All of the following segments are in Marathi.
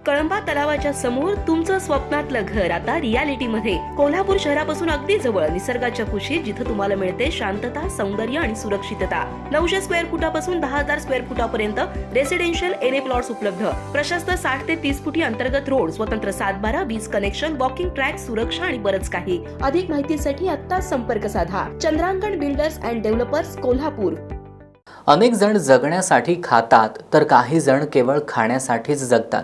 कळंबा तलावाच्या समोर तुमचं स्वप्नातलं घर आता रियालिटीमध्ये. कोल्हापूर शहरापासून अगदी जवळ, निसर्गाच्या कुशीत, जिथं तुम्हाला मिळते शांतता, सौंदर्य आणि सुरक्षितता. 900 स्क्वेअर फुटापासून 10,000 स्क्वेअर फुटापर्यंत रेसिडेन्शियल एरे प्लॉट्स उपलब्ध. प्रशस्त 60 ते 30 फुटी अंतर्गत रोड, स्वतंत्र 7/12 वीज कनेक्शन, वॉकिंग ट्रॅक, सुरक्षा आणि बरंच काही. अधिक माहितीसाठी आता संपर्क साधा. चंद्रांकन बिल्डर्स अँड डेव्हलपर्स, कोल्हापूर. अनेक जण जगण्यासाठी खातात तर काही जण केवळ खाण्यासाठीच जगतात.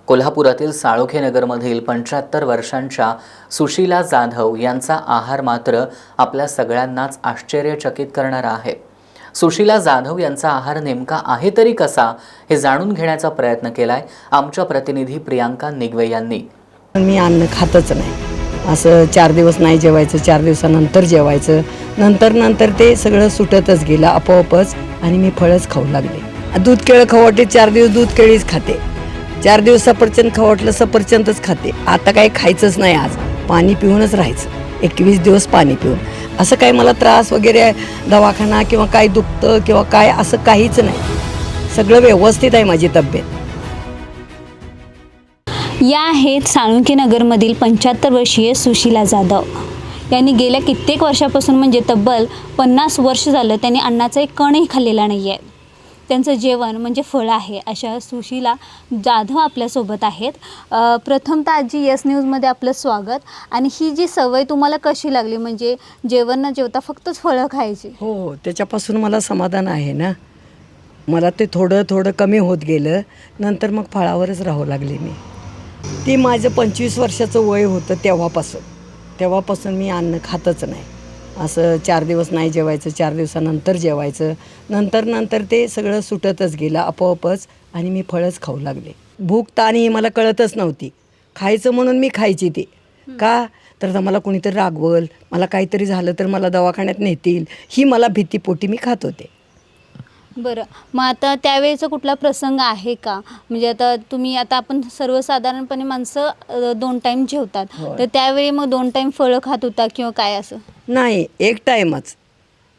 कोल्हापुरातील साळोखेनगरमधील 75 वर्षांच्या सुशीला जाधव यांचा आहार मात्र आपल्या सगळ्यांनाच आश्चर्यचकित करणारा आहे. सुशीला जाधव यांचा आहार नेमका आहे तरी कसा, हे जाणून घेण्याचा प्रयत्न केलाय आमच्या प्रतिनिधी प्रियांका निगवे यांनी. मी अन्न खातच नाही. असं 4 दिवस नाही जेवायचं, 4 दिवसानंतर जेवायचं. नंतर ते सगळं सुटतच गेलं आपोआपच आणि मी फळच खाऊ लागले. दूध केळं खाऊ वाटते, 4 दिवस दूध केळीच खाते. 4 दिवस सफरचंद खाऊ वाटलं, सफरचंदच खाते. आता काही खायचंच नाही, आज पाणी पिऊनच राहायचं. 21 दिवस पाणी पिऊन. असं काही मला त्रास वगैरे, दवाखाना किंवा काय दुखतं किंवा काय असं काहीच नाही. सगळं व्यवस्थित आहे माझी तब्येत. या आहेत साळुंखेनगरमधील 75 वर्षीय सुशीला जाधव. यांनी गेल्या कित्येक वर्षापासून म्हणजे तब्बल 50 वर्ष झालं त्यांनी अन्नाचा एक कणही खाल्लेला नाही आहे. त्यांचं जेवण म्हणजे फळ आहे. अशा सुशीला जाधव आपल्यासोबत आहेत. प्रथमतः आजी यस न्यूजमध्ये आपलं स्वागत. आणि ही जी सवय तुम्हाला कशी लागली, म्हणजे जेवण न जेवता फक्तच फळं खायची? हो, त्याच्यापासून मला समाधान आहे ना. मला ते थोडं कमी होत गेलं. नंतर मग फळावरच राहू लागले मी. ती माझं 25 वर्षाचं वय होतं तेव्हापासून मी अन्न खातच नाही. असं 4 दिवस नाही जेवायचं, 4 दिवसानंतर जेवायचं. नंतर ते सगळं सुटतच गेलं आपोआपच आणि मी फळच खाऊ लागले. भूक ताण ही मला कळतच नव्हती. खायचं म्हणून मी खायची ती. का तर मला कोणीतरी रागवल, मला काहीतरी झालं तर मला दवाखान्यात नेतील, ही मला भीतीपोटी मी खात होते. बरं, मग आता त्यावेळेचा कुठला प्रसंग आहे का? म्हणजे आता आपण सर्वसाधारणपणे माणसं 2 टाईम जेवतात, तर त्यावेळी मग 2 टाईम फळं खात होता किंवा काय असं? नाही, 1 टाईमच.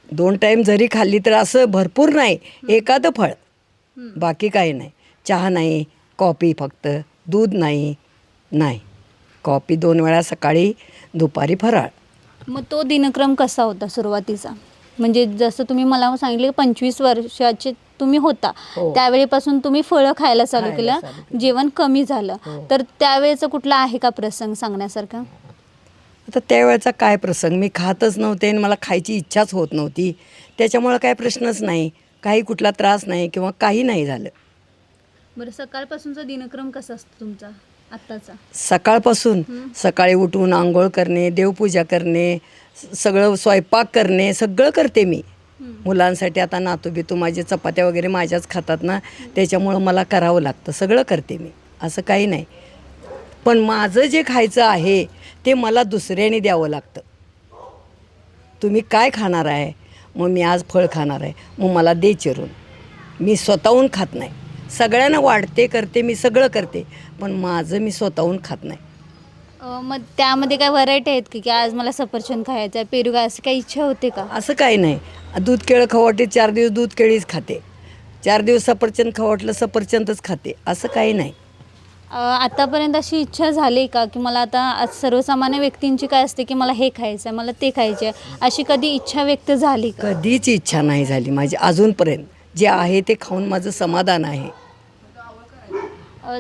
2 टाईम जरी खाल्ली तर असं भरपूर नाही, एखादं फळ, बाकी काही नाही. चहा नाही, कॉफी फक्त, दूध नाही. कॉफी 2 वेळा, सकाळी दुपारी फराळ. मग तो दिनक्रम कसा होता सुरुवातीचा? म्हणजे जसं तुम्ही मला सांगितलं 25 वर्षाचे तुम्ही होता, त्यावेळीपासून तुम्ही फळं खायला चालू केलं, जेवण कमी झालं. तर त्यावेळेचा कुठला आहे का प्रसंग सांगण्यासारखा? आता त्यावेळेचा काय प्रसंग, मी खातच नव्हते आणि मला खायची इच्छाच होत नव्हती. त्याच्यामुळं काय प्रश्नच नाही, काही कुठला त्रास नाही किंवा काही नाही झालं. बरं, सकाळपासूनचा दिनक्रम कसा असतो तुमचा आत्ताचा? सकाळपासून सकाळी उठून आंघोळ करणे, देवपूजा करणे, सगळं स्वयंपाक करणे, सगळं करते मी. मुलांसाठी आता नातू बितू माझे चपात्या वगैरे माझ्याच खातात ना, त्याच्यामुळं मला करावं लागतं. सगळं करते मी, असं काही नाही. पण माझं जे खायचं आहे ते मला दुसऱ्याने द्यावं लागतं. तुम्ही काय खाणार आहे? मग मी आज फळ खाणार आहे, मग मला दे चिरून. मी स्वतःहून खात नाही. सगळ्यांना वाढते करते मी, सगळं करते, पण माझं मी स्वतःहून खात नाही. मग त्यामध्ये काय व्हरायटी आहेत की आज मला सफरचंद खायचं आहे, पेरू काय, असं काही इच्छा होते का? असं काही नाही. दूध केळं खाऊ वाटते, 4 दिवस दूध केळीच खाते. 4 दिवस सफरचंद खाऊ वाटलं, सफरचंदच खाते. असं काही नाही. आतापर्यंत अशी इच्छा झाली का की मला आता सर्वसामान्य व्यक्तींची काय असते की मला हे खायचं आहे, मला ते खायचं आहे, अशी कधी इच्छा व्यक्त झाली का? कधीच इच्छा नाही झाली माझी अजूनपर्यंत. जे आहे ते खाऊन माझं समाधान आहे.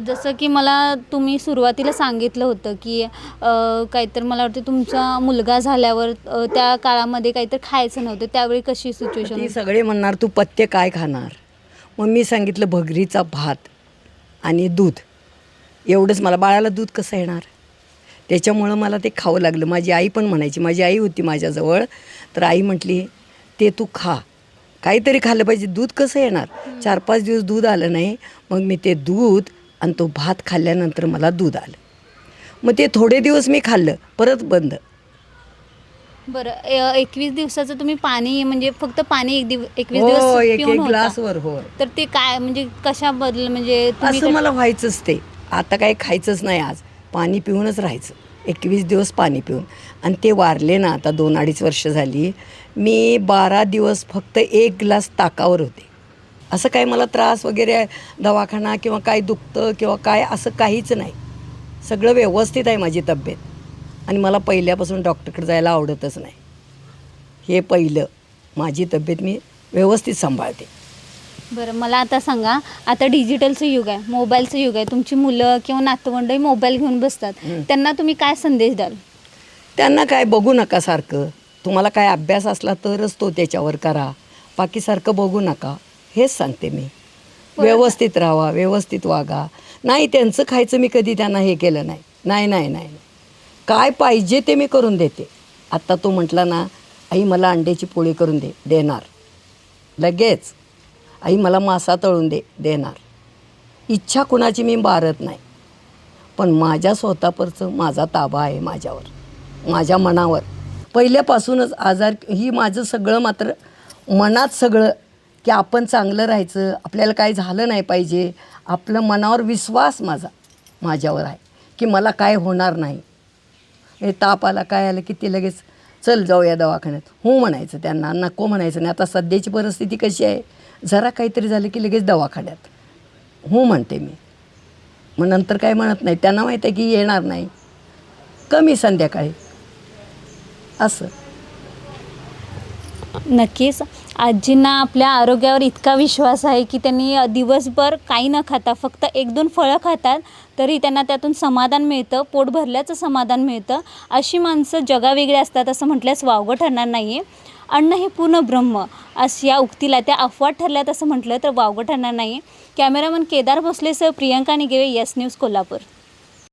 जसं की मला तुम्ही सुरुवातीला सांगितलं होतं की काहीतरी मला वाटतं तुमचा मुलगा झाल्यावर त्या काळामध्ये काहीतरी खायचं नव्हतं, त्यावेळी कशी सिच्युएशन? ती सगळे म्हणणार तू पथ्य काय खाणार? मग मी सांगितलं भगरीचा भात आणि दूध, एवढंच. मला बाळाला दूध कसं येणार? त्याच्यामुळं मला ते खावं लागलं. माझी आई पण म्हणायची, माझी आई होती माझ्याजवळ, तर आई म्हटली ते तू खा, काहीतरी खाल्लं पाहिजे, दूध कसं येणार? 4-5 दिवस दूध आलं नाही. मग मी ते दूध आणि तो भात खाल्ल्यानंतर मला दूध आलं. मग ते थोडे दिवस मी खाल्लं, परत बंद. बरं, 21 दिवसाचं तुम्ही पाणी, म्हणजे फक्त पाणी 21 हो, दिवस एक पिऊन होता? ग्लासवर. हो. तर ते काय, म्हणजे कशाबद्दल, म्हणजे असं मला व्हायचंच ते. आता काही खायचंच नाही, आज पाणी पिऊनच राहायचं. 21 दिवस पाणी पिऊन. आणि ते वारले ना, आता 2-2.5 वर्ष झाली. मी 12 दिवस फक्त 1 ग्लास ताकावर होते. असं काही मला त्रास वगैरे दवाखाना किंवा काय दुखतं किंवा काय असं काहीच नाही. सगळं व्यवस्थित आहे माझी तब्येत आणि मला पहिल्यापासून डॉक्टरकडे जायला आवडतच नाही. हे पहिलं, माझी तब्येत मी व्यवस्थित सांभाळते. बरं, मला आता सांगा, आता डिजिटलचं युग आहे, मोबाईलचं युग आहे, तुमची मुलं किंवा नातवंडही मोबाईल घेऊन बसतात, त्यांना तुम्ही काय संदेश द्याल? त्यांना काय बघू नका सारखं. तुम्हाला काय अभ्यास असला तरच तो त्याच्यावर करा, बाकी सारखं बघू नका, हेच सांगते मी. व्यवस्थित राहावा, व्यवस्थित वागा. नाही त्यांचं खायचं मी कधी त्यांना हे केलं नाही. नाही नाही नाही, काय पाहिजे ते मी करून देते. आत्ता तो म्हटला ना, आई मला अंड्याची पोळी करून दे, देणार लगेच. आई मला मासा तळून दे, देणार. इच्छा कुणाची मी बारत नाही, पण माझ्या स्वतःपरचं माझा ताबा आहे माझ्यावर, माझ्या मनावर. पहिल्यापासूनच आजार ही माझं सगळं मात्र मनात सगळं, की आपण चांगलं राहायचं, आपल्याला काय झालं नाही पाहिजे. आपलं मनावर विश्वास माझ्यावर आहे की मला काय होणार नाही. हे ताप आला काय आलं की ते लगेच चल जाऊया दवाखान्यात, हो म्हणायचं त्यांना, नको म्हणायचं नाही. आता सध्याची परिस्थिती कशी आहे, जरा काहीतरी झालं की लगेच दवाखान्यात, हो म्हणते मी. मग नंतर काय म्हणत नाही. त्यांना माहीत आहे की येणार नाही, कमी संध्याकाळी असं. नक्कीच आजींना आपल्या आरोग्यावर इतका विश्वास आहे की त्यांनी दिवसभर काही न खाता फक्त 1-2 फळं खातात तरी त्यांना त्यातून समाधान मिळतं, पोट भरल्याचं समाधान मिळतं. अशी माणसं जगावेगळी असतात असं म्हटल्यास वावगं ठरणार नाही आहे. अन्न हे पूर्ण ब्रह्म असं या उक्तीला त्या अफवा ठरल्यात असं म्हटलं तर वावगं ठरणार नाही आहे. कॅमेरामन केदार भोसलेसह प्रियंका निगेवे, यस न्यूज कोल्हापूर.